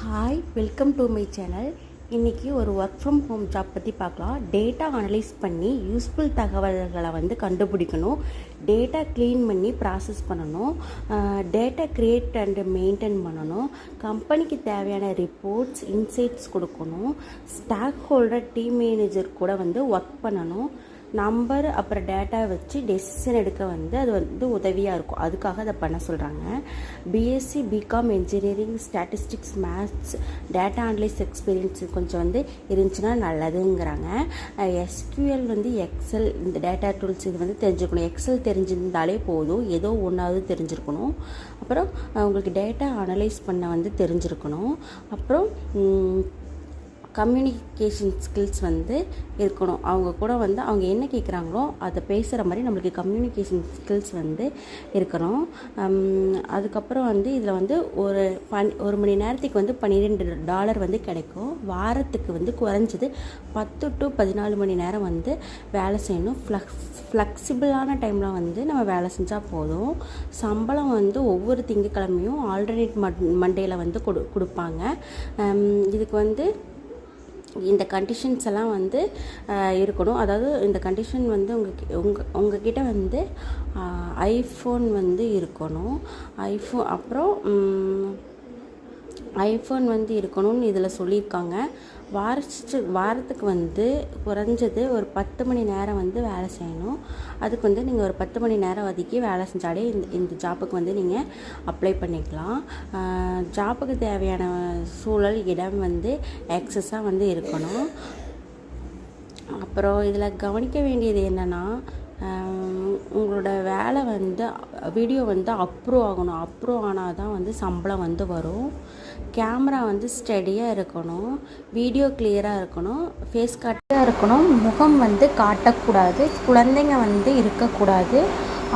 Hi, welcome to my channel. இன்றைக்கி ஒரு work from home job பற்றி பார்க்கலாம். டேட்டா அனலைஸ் பண்ணி யூஸ்ஃபுல் தகவல்களை கண்டுபிடிக்கணும். டேட்டா க்ளீன் பண்ணி ப்ராசஸ் பண்ணணும். டேட்டா க்ரியேட் அண்டு மெயின்டைன் பண்ணணும். கம்பெனிக்கு தேவையான ரிப்போர்ட்ஸ், இன்சைட்ஸ் கொடுக்கணும். ஸ்டாக் ஹோல்டர், டீம் மேனேஜர் கூட ஒர்க் பண்ணணும். நம்பர் அப்புறம் டேட்டா வச்சு டெசிஷன் எடுக்க அது உதவியாக இருக்கும். அதுக்காக அதை பண்ண சொல்கிறாங்க. BSc, BCom, engineering, statistics, maths, data analyse experience கொஞ்சம் இருந்துச்சுன்னா நல்லதுங்கிறாங்க. எஸ்கியூஎல், எக்ஸல், இந்த டேட்டா டூல்ஸ் இது தெரிஞ்சுக்கணும். எக்ஸல் தெரிஞ்சிருந்தாலே போதும், ஏதோ ஒன்றாவது தெரிஞ்சிருக்கணும். அப்புறம் உங்களுக்கு டேட்டா அனலைஸ் பண்ண தெரிஞ்சிருக்கணும். அப்புறம் கம்யூனிகேஷன் ஸ்கில்ஸ் இருக்கணும். அவங்க கூட அவங்க என்ன கேட்குறாங்களோ அதை பேசுகிற மாதிரி நம்மளுக்கு கம்யூனிகேஷன் ஸ்கில்ஸ் இருக்கணும். அதுக்கப்புறம் இதில் ஒரு மணி நேரத்துக்கு $12 கிடைக்கும். வாரத்துக்கு குறைஞ்சது 10 to 14 மணி நேரம் வேலை செய்யணும். ஃப்ளெக்சிபிளான டைமில் நம்ம வேலை செஞ்சால் போதும். சம்பளம் ஒவ்வொரு திங்கட்கிழமையும் ஆல்டர்னேட் மண்டேயில் கொடுப்பாங்க. இதுக்கு இந்த கண்டிஷன்ஸ் எல்லாம் இருக்கணும். அதாவது இந்த கண்டிஷன் உங்ககிட்ட ஐஃபோன் இருக்கணும். அப்புறம் ஐஃபோன் இருக்கணும்னு இதில் சொல்லியிருக்காங்க. வாரத்துக்கு குறைஞ்சது ஒரு 10 மணி நேரம் வேலை செய்யணும். அதுக்கு நீங்கள் ஒரு 10 மணி நேரம் ஒதுக்கி வேலை செஞ்சாலே இந்த ஜாப்புக்கு நீங்கள் அப்ளை பண்ணிக்கலாம். ஜாப்புக்கு தேவையான சூழல், இடம் எக்ஸஸாக இருக்கணும். அப்புறம் இதில் கவனிக்க வேண்டியது என்னென்னா, உங்களோட வேலை வீடியோ அப்ரூவ் ஆகணும். அப்ரூவ் ஆனால் தான் சம்பளம் வரும். கேமரா ஸ்டெடியாக இருக்கணும். வீடியோ கிளியராக இருக்கணும். ஃபேஸ் காட்டாக இருக்கணும். முகம் காட்டக்கூடாது. குழந்தைங்க இருக்கக்கூடாது.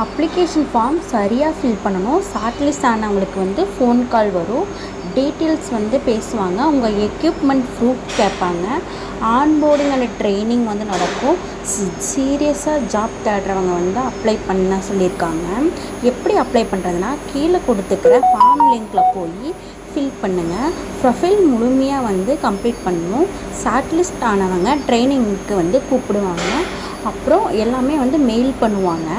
அப்ளிகேஷன் ஃபார்ம் சரியாக ஃபில் பண்ணணும். ஷார்ட்லிஸ்ட் ஆனவங்களுக்கு ஃபோன் கால் வரும். டீட்டெயில்ஸ் பேசுவாங்க. உங்கள் எக்யூப்மெண்ட் ப்ரூஃப் கேட்பாங்க. ஆன்போர்டிங் அண்ட் ட்ரைனிங் நடக்கும். சீரியஸாக ஜாப் தேடுறவங்க அப்ளை பண்ண சொல்லியிருக்காங்க. எப்படி அப்ளை பண்ணுறதுனா, கீழே கொடுத்துக்கிற ஃபார்ம் லிங்கில் போய் ஃபில் பண்ணுங்கள். ப்ரொஃபைல் முழுமையாக கம்ப்ளீட் பண்ணணும். ஷார்ட்லிஸ்ட் ஆனவங்க ட்ரைனிங்க்கு கூப்பிடுவாங்க. அப்புறம் எல்லாமே மெயில் பண்ணுவாங்க.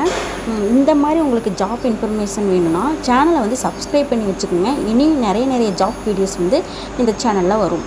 இந்த மாதிரி உங்களுக்கு ஜாப் இன்ஃபர்மேஷன் வேணும்னா சேனலை சப்ஸ்கிரைப் பண்ணி வச்சுக்கோங்க. இனி நிறைய ஜாப் வீடியோஸ் இந்த சேனலில் வரும்.